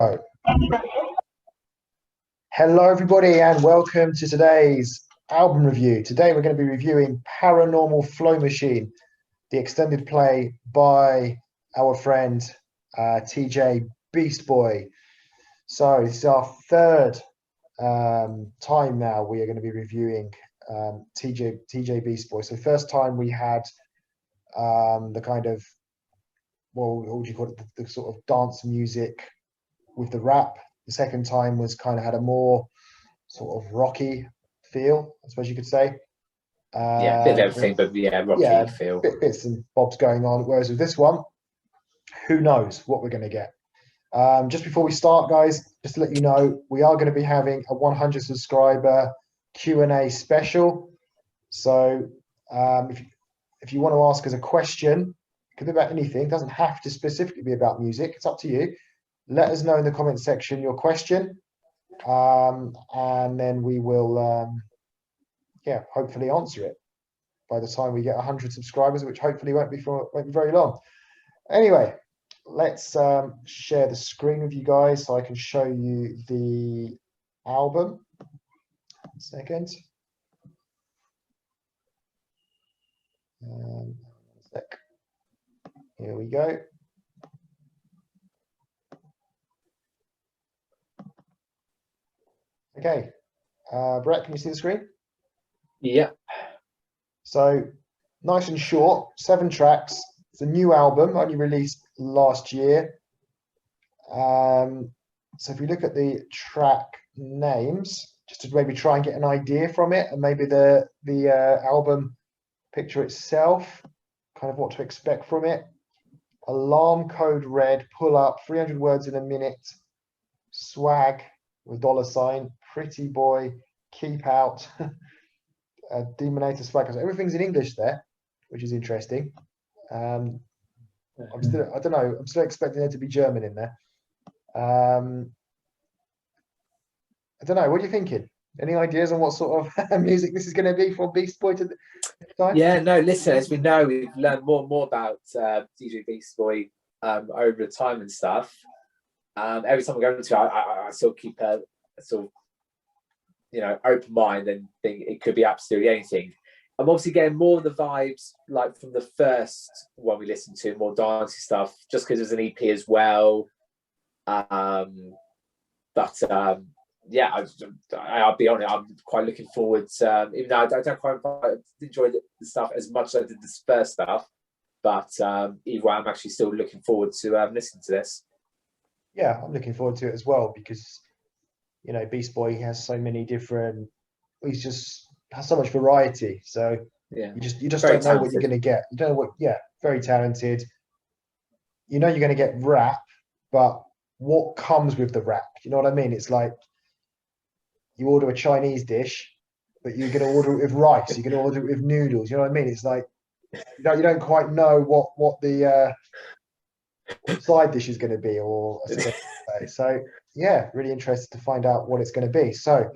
Oh. Hello, everybody, and welcome to today's album review. Today, we're going to be reviewing Paranormal Flowmachine, the extended play by our friend TJ-beastboy. So, this is our third time now we are going to be reviewing TJ-beastboy. So, first time we had the kind of, well, what would you call it, the sort of dance music with the rap. The second time was kind of had a more sort of rocky feel, I suppose you could say. Yeah, a bit of everything, but yeah, rocky Yeah, feel. bits and bobs going on. Whereas with this one, who knows what we're going to get. Just before we start, guys, just to let you know, we are going to be having a 100 subscriber Q&A special. So if you want to ask us a question, it could be about anything. It doesn't have to specifically be about music. It's up to you. Let us know in the comment section your question, and then we will, hopefully answer it by the time we get 100 subscribers, which hopefully won't be very long. Anyway, let's share the screen with you guys so I can show you the album. 1 second. 1 sec. Here we go. Okay, Brett, can you see the screen? Yeah. So nice and short, 7 tracks. It's a new album, only released last year. So if you look at the track names, just to maybe try and get an idea from it, and maybe the album picture itself, kind of what to expect from it. Alarm Code Red, Pull Up, 300 words in a minute, Swag with $, Pretty Boy, Keep Out, Demonator, Swag. So everything's in English there, which is interesting. I don't know. I'm still expecting there to be German in there. I don't know. What are you thinking? Any ideas on what sort of music this is going to be for Beast Boy to the time? Yeah, no, listen, as we know, we've learned more and more about TJ-beastboy over the time and stuff. Every time we go into it, I sort of keep a sort of, open mind and think it could be absolutely anything. I'm obviously getting more of the vibes like from the first one we listened to, more dancey stuff, just because there's an EP as well. Yeah, I'll be honest, I'm quite looking forward to, even though I don't quite enjoy the stuff as much as I did this first stuff, but either way, I'm actually still looking forward to listening to this. Yeah, I'm looking forward to it as well because, Beast Boy has so many different, he's just has so much variety. So yeah, you just very don't know what you're talented. going to get. You don't know what, yeah, very talented. You know you're going to get rap, but what comes with the rap? You know what I mean? It's like you order a Chinese dish, but you're going to order it with rice. You're going to order it with noodles. You know what I mean? It's like you don't quite know what the side dish is going to be, or I suppose. So yeah, really interested to find out what it's going to be. So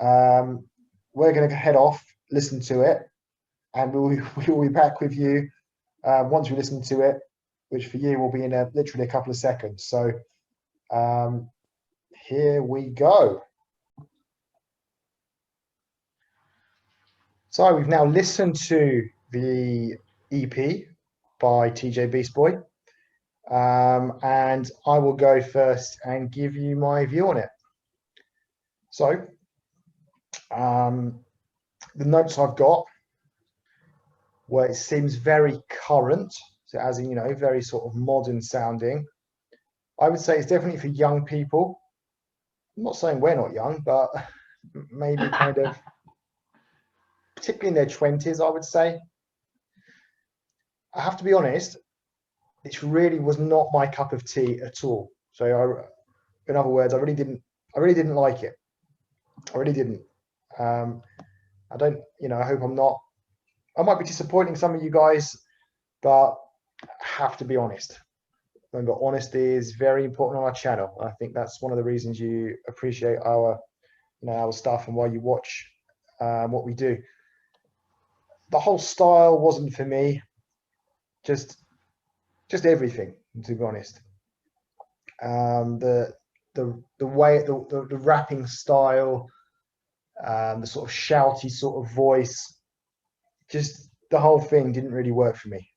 we're going to head off, listen to it, and we will be back with you once we listen to it, which for you will be in literally a couple of seconds. So here we go. So we've now listened to the EP by TJ-beastboy, and I will go first and give you my view on it. So the notes I've got, where it seems very current, so as in, very sort of modern sounding. I would say it's definitely for young people. I'm not saying we're not young, but maybe kind of, particularly in their 20s, I would say. I have to be honest, it really was not my cup of tea at all. So in other words, I really didn't like it. I really didn't. I don't, I hope I might be disappointing some of you guys, but I have to be honest. Remember, honesty is very important on our channel. I think that's one of the reasons you appreciate our stuff and why you watch what we do. The whole style wasn't for me. Just everything, to be honest. The way the rapping style, the sort of shouty sort of voice, just the whole thing didn't really work for me.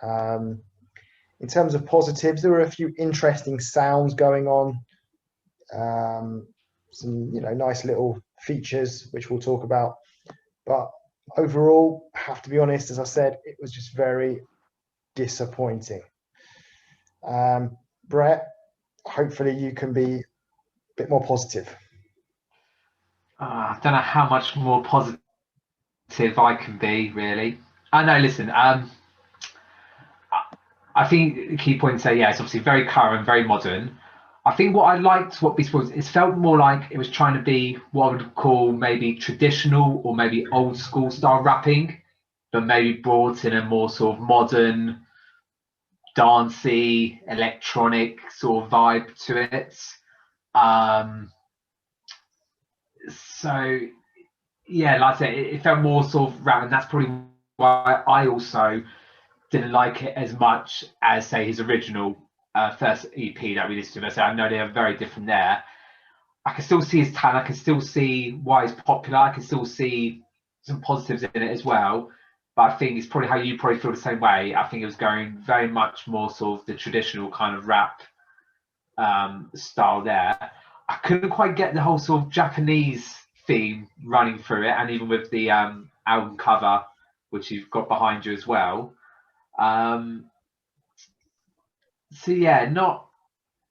In terms of positives, there were a few interesting sounds going on. Some nice little features which we'll talk about, but overall, I have to be honest, as I said, it was just very disappointing. Brett, hopefully you can be a bit more positive. I don't know how much more positive I can be, really. I know, listen, I think the key point to say, yeah, it's obviously very current, very modern. I think what I liked, what Beast Boy was, it felt more like it was trying to be what I would call maybe traditional or maybe old school style rapping, but maybe brought in a more sort of modern, dancey, electronic sort of vibe to it. So yeah, like I said, it felt more sort of rap, and that's probably why I also didn't like it as much as say his original first EP that we listened to. So I know they are very different there. I can still see his talent. I can still see why he's popular. I can still see some positives in it as well. But I think it's probably how you probably feel the same way. I think it was going very much more sort of the traditional kind of rap style there. I couldn't quite get the whole sort of Japanese theme running through it, and even with the album cover, which you've got behind you as well. So yeah, not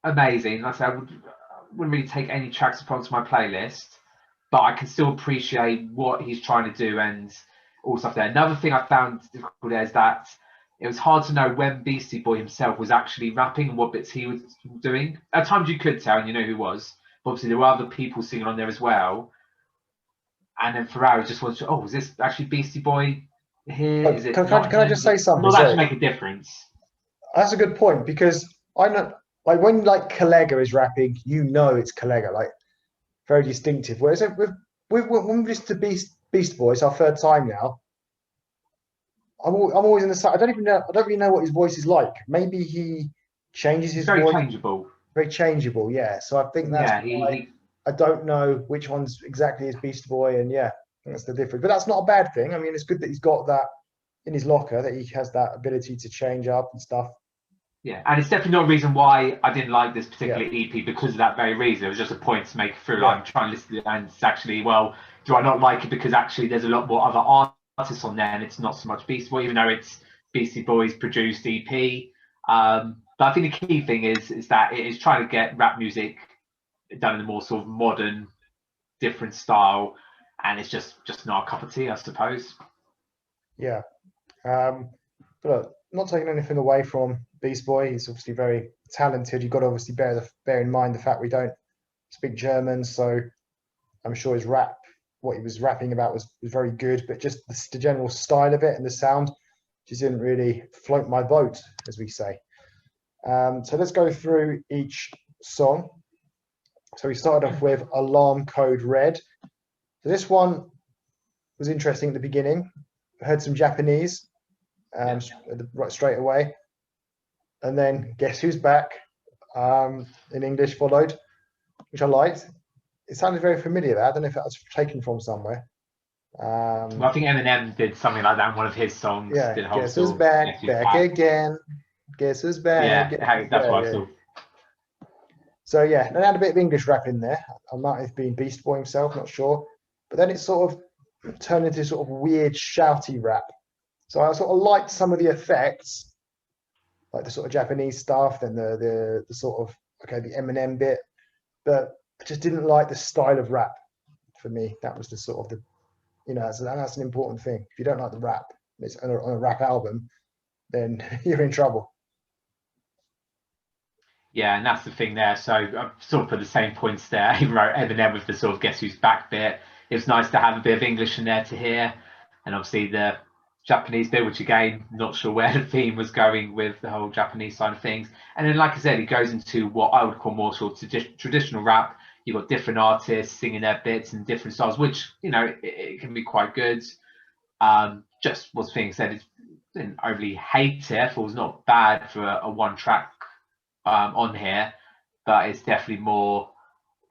amazing. Like I said, wouldn't really take any tracks onto my playlist, but I can still appreciate what he's trying to do and all stuff there. Another thing I found difficult there is that it was hard to know when Beastie Boy himself was actually rapping and what bits he was doing. At times you could tell and you know who was, but obviously there were other people singing on there as well. And then Ferrari just was, oh, is this actually Beastie Boy here? Is it Can not I him? just say something? Will that Sorry, make a difference? that's a good point, because I know, like, when like Collega is rapping, it's Collega, like very distinctive. Whereas when we listen to Beast Boy, it's our third time now. I'm always in the side. I don't really know what his voice is like. Maybe he changes his It's very voice. changeable. Very changeable, yeah. So I think that's why I don't know which one's exactly his Beast Boy, and yeah, I think that's the difference. But that's not a bad thing. I mean, it's good that he's got that in his locker, that he has that ability to change up and stuff. Yeah, and it's definitely not a reason why I didn't like this particular EP because of that very reason. It was just a point to make through. I'm trying to listen to it, and it's actually, well, do I not like it because actually there's a lot more other artists on there, and it's not so much Beastie Boy, even though it's Beastie Boys produced EP. But I think the key thing is that it is trying to get rap music done in a more sort of modern, different style, and it's just not a cup of tea, I suppose. Yeah. But look, not taking anything away from Beast Boy. He's obviously very talented. You've got to obviously bear in mind the fact we don't speak German, so I'm sure what he was rapping about was very good, but just the general style of it and the sound just didn't really float my boat, as we say. So let's go through each song. So we started off with Alarm Code Red. So this one was interesting at the beginning. I heard some Japanese right straight away. And then Guess Who's Back in English followed, which I liked. It sounded very familiar there. I don't know if that was taken from somewhere. Well, I think Eminem did something like that in one of his songs. Yeah, did Guess Who's Back, back again. Guess Who's Back. Yeah, that's what I saw. So yeah, they had a bit of English rap in there. I might have been Beast Boy himself, not sure. But then it sort of turned into sort of weird shouty rap. So I sort of liked some of the effects, like the sort of Japanese stuff, then the sort of the Eminem bit, but I just didn't like the style of rap. For me, that was the sort of that's an important thing. If you don't like the rap, it's on a rap album, then you're in trouble. Yeah, and that's the thing there. So I sort of put the same points there. Even wrote Eminem with the sort of Guess Who's Back bit. It was nice to have a bit of English in there to hear, and obviously the Japanese bit, which again, not sure where the theme was going with the whole Japanese side of things. And then, like I said, it goes into what I would call more sort of traditional rap. You've got different artists singing their bits and different styles, which it can be quite good. Just was things said, didn't overly hate it. It was not bad for a one track on here. but it's definitely more,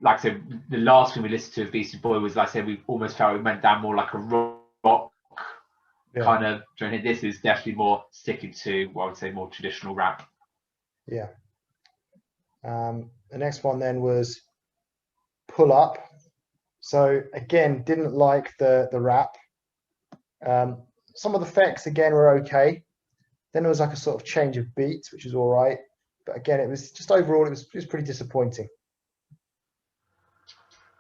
like I said, the last thing we listened to of Beastie Boy was, like I said, we almost felt it went down more like a rock kind of journey. This is definitely more sticking to what I would say more traditional rap. Yeah. The next one then was Pull Up. So again, didn't like the rap. Some of the effects again were okay. Then there was like a sort of change of beats, which was all right. But again, it was just overall, it was pretty disappointing.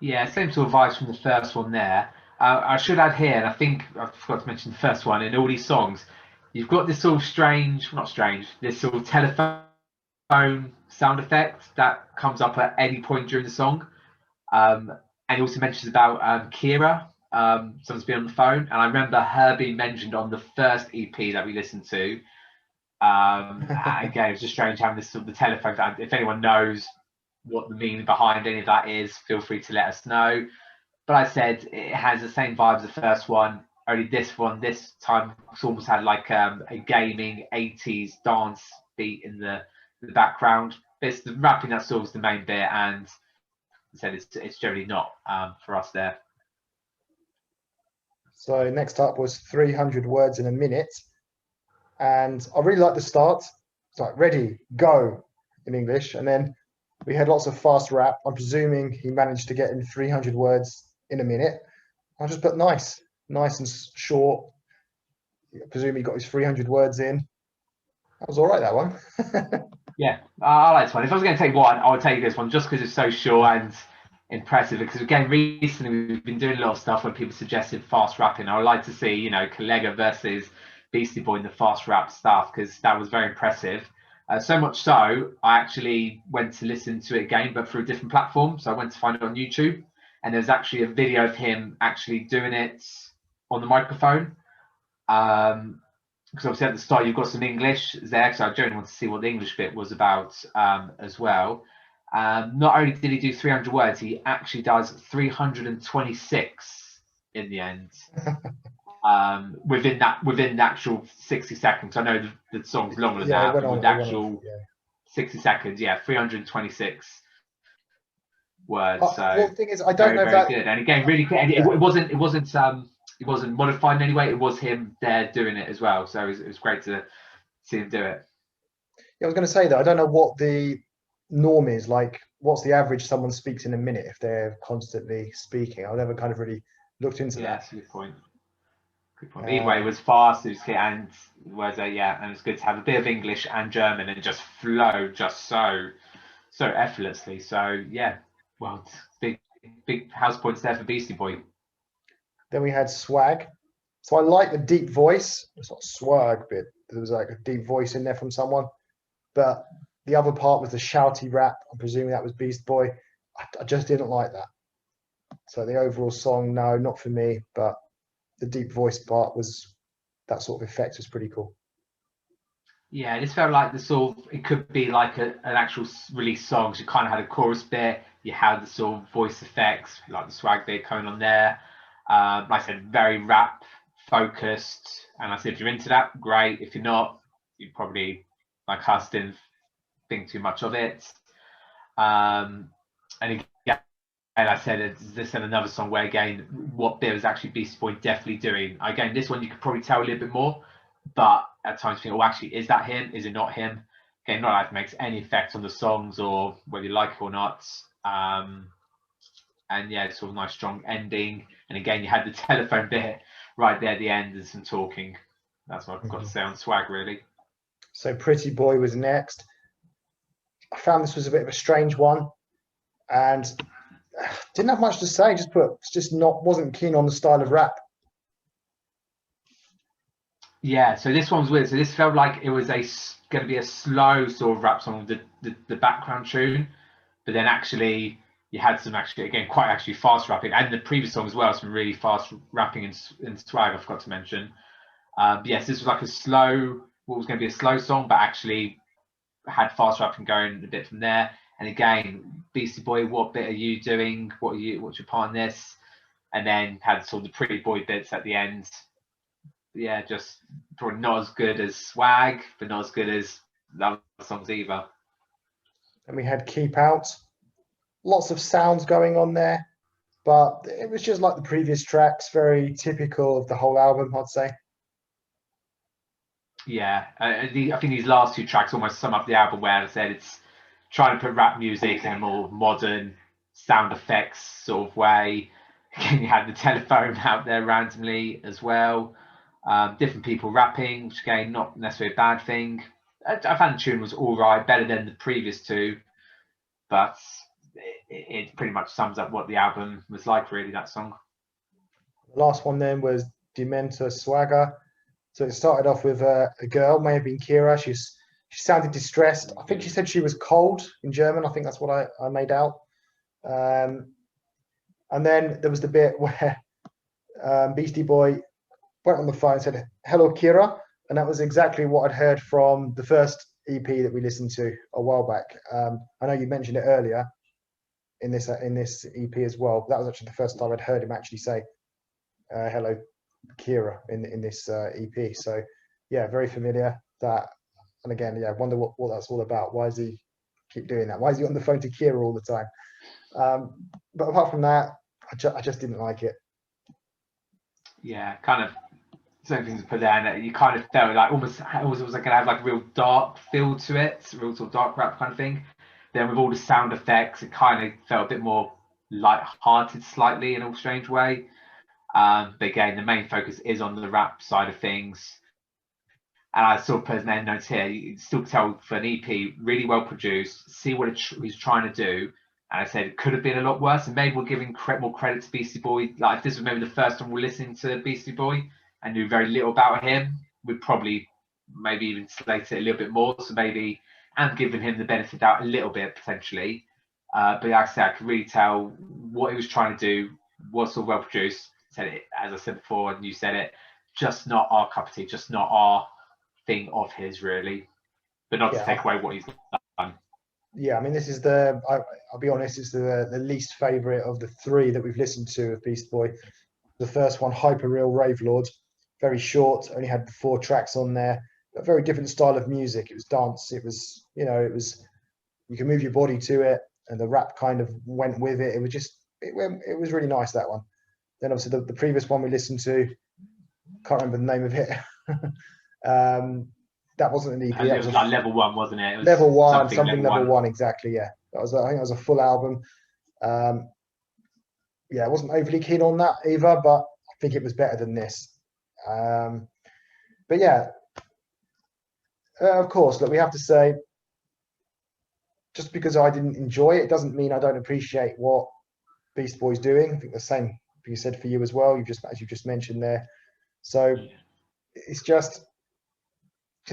Yeah, same sort of vibes from the first one there. I should add here, and I think I forgot to mention the first one, in all these songs, you've got this sort of strange, not strange, this sort of telephone sound effect that comes up at any point during the song. And he also mentions about Kira, someone's been on the phone, and I remember her being mentioned on the first EP that we listened to. Again, it was just strange having this sort of the telephone. If anyone knows what the meaning behind any of that is, feel free to let us know. But I said it has the same vibes as the first one, only this time it's almost had like a gaming 80s dance beat in the background. But it's the rapping that sort of the main bit, and I said it's generally not for us there. So next up was 300 words in a minute. And I really liked the start. It's like ready, go in English. And then we had lots of fast rap. I'm presuming he managed to get in 300 words in a minute. I just put nice and short. I presume he got his 300 words in. That was all right, that one. Yeah, I like this one. If I was going to take one, I would take this one just because it's so short and impressive. Because again, recently we've been doing a lot of stuff where people suggested fast rapping. I would like to see, you know, Collega versus Beastie Boy in the fast rap stuff, because that was very impressive. So much so, I actually went to listen to it again, but through a different platform. So I went to find it on YouTube, and there's actually a video of him actually doing it on the microphone. Because obviously at the start you've got some English there, so I generally want to see what the English bit was about as well. Not only did he do 300 words, he actually does 326 in the end. Within the actual 60 seconds. I know the song's longer than that, but with the actual 60 seconds, 326 words. So well, the thing is, I don't know very good. And again, really, it wasn't modified in any way. It was him there doing it as well. So it was great to see him do it. Yeah, I was going to say that I don't know what the norm is. Like, what's the average someone speaks in a minute if they're constantly speaking? I've never kind of really looked into that. That's a good point. Good point. Either way, it was fast, it was good, and and it's good to have a bit of English and German and just flow just so effortlessly. So yeah, well, big house points there for Beastie Boy. Then we had Swag. So I like the deep voice. It's not swag, but there was like a deep voice in there from someone. But the other part was the shouty rap. I'm presuming that was Beast Boy. I just didn't like that. So the overall song, no, not for me. But the deep voice part was, that sort of effect was pretty cool. Yeah, this felt like the sort of, it could be like an actual release song. So you kind of had a chorus bit, you had the sort of voice effects, like the swag bit coming on there. Like I said, very rap focused. And I said, if you're into that, great. If you're not, you probably, like us, didn't think too much of it. And again, and I said, this and another song where, again, what bit was actually Beastie Boy definitely doing. Again, this one you could probably tell a little bit more, but at times you think, oh, actually, is that him? Is it not him? Again, not like it makes any effect on the songs or whether you like it or not. And yeah, it's sort of nice, strong ending. And again, you had the telephone bit right there at the end and some talking. That's what I've got to say on Swag, really. So Pretty Boy was next. I found this was a bit of a strange one, and didn't have much to say. Wasn't keen on the style of rap. Yeah, so this one was weird. So this felt like it was going to be a slow sort of rap song with the background tune, but then actually you had some quite fast rapping, and the previous song as well, some really fast rapping in Swag. I forgot to mention. Yes, this was like what was going to be a slow song, but actually had fast rapping going a bit from there. And again, Beastie Boy, what bit are you doing? What's your part in this? And then had sort of the Pretty Boy bits at the end. Yeah, just probably not as good as Swag, but not as good as the other songs either. and we had Keep Out. Lots of sounds going on there, but it was just like the previous tracks, very typical of the whole album, I'd say. Yeah, I think these last two tracks almost sum up the album, where I said it's trying to put rap music in a more modern sound effects sort of way. Again, you had the telephone out there randomly as well. Different people rapping, which again, not necessarily a bad thing. I found the tune was all right, better than the previous two, but it pretty much sums up what the album was like, really, that song. The last one then was Dementor Swagger. So it started off with a girl, may have been Kira. She sounded distressed. I think she said she was cold in German. I think that's what I made out. And then there was the bit where Beastie Boy went on the phone and said, "Hello, Kira." And that was exactly what I'd heard from the first EP that we listened to a while back. I know you mentioned it earlier in this EP as well. That was actually the first time I'd heard him actually say, "Hello, Kira," in this EP. So yeah, very familiar. That, and again, yeah, I wonder what that's all about. Why does he keep doing that? Why is he on the phone to Kira all the time? But apart from that, I just didn't like it. Yeah, kind of same things to put there, and you kind of felt like almost it was like gonna have like a real dark feel to it, real sort of dark rap kind of thing. Then with all the sound effects, it kind of felt a bit more light-hearted, slightly in a strange way. But again, the main focus is on the rap side of things. And I sort of put in notes here. You can still tell for an EP, really well produced. See what he's trying to do. And I said it could have been a lot worse. And maybe we're giving more credit to Beastie Boy. Like if this was maybe the first time we're listening to Beastie Boy and knew very little about him, we'd probably maybe even slate it a little bit more. So maybe, and giving him the benefit of doubt a little bit potentially. But like I said, I could really tell what he was trying to do was sort of well produced. Said it, as I said before, and you said it, just not our cup of tea, just not our thing of his, really. But not to take away what he's done. Yeah, I mean, this is I'll be honest, it's the least favourite of the three that we've listened to of Beast Boy. The first one, Hyper Real Rave Lord, very short, only had 4 tracks on there, a very different style of music. It was dance, it was, you can move your body to it, and the rap kind of went with it. It was just, it was really nice, that one. Then obviously the previous one we listened to, can't remember the name of it. That wasn't an EP. It was like level 1, wasn't it? It was level 1, something level 1, exactly. Yeah, I think that was a full album. Yeah, I wasn't overly keen on that either, but I think it was better than this. But yeah, of course, look, we have to say, just because I didn't enjoy it, doesn't mean I don't appreciate what Beast Boy's doing. I think the same you said for you as well. As you just mentioned there. So it's just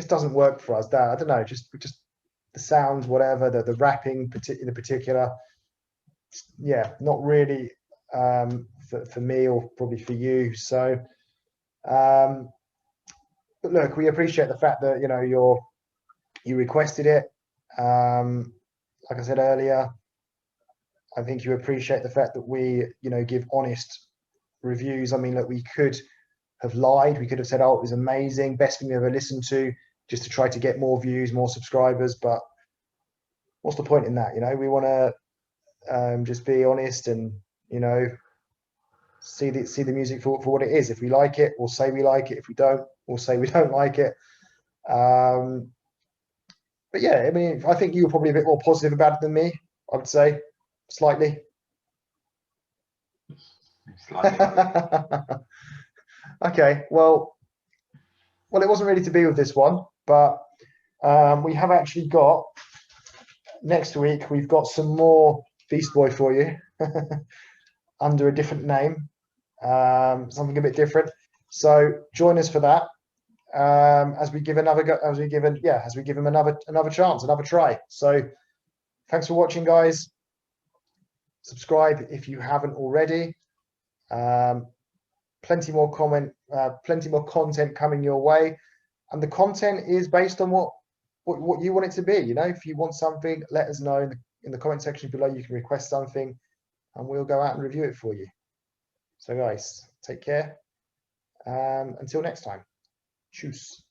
doesn't work for us. That I don't know, just the sounds, whatever, the rapping, in particular, yeah, not really for me or probably for you. So, but look, we appreciate the fact that you requested it. Like I said earlier, I think you appreciate the fact that we give honest reviews. I mean, look, we could have lied. We could have said, "Oh, it was amazing, best thing we ever listened to," just to try to get more views, more subscribers. But what's the point in that? We want to just be honest and see the music for what it is. If we like it, we'll say we like it. If we don't, we'll say we don't like it. But yeah, I mean, I think you were probably a bit more positive about it than me. I would say slightly. Okay, well, it wasn't ready to be with this one, but we have actually got next week. We've got some more Beast Boy for you under a different name, something a bit different. So join us for that as we give another go, as we give him another chance, another try. So thanks for watching, guys. Subscribe if you haven't already. Plenty more content coming your way, and the content is based on what you want it to be. If you want something, let us know in the comment section below. You can request something, and we'll go out and review it for you. So, guys, take care. Until next time, tschüss.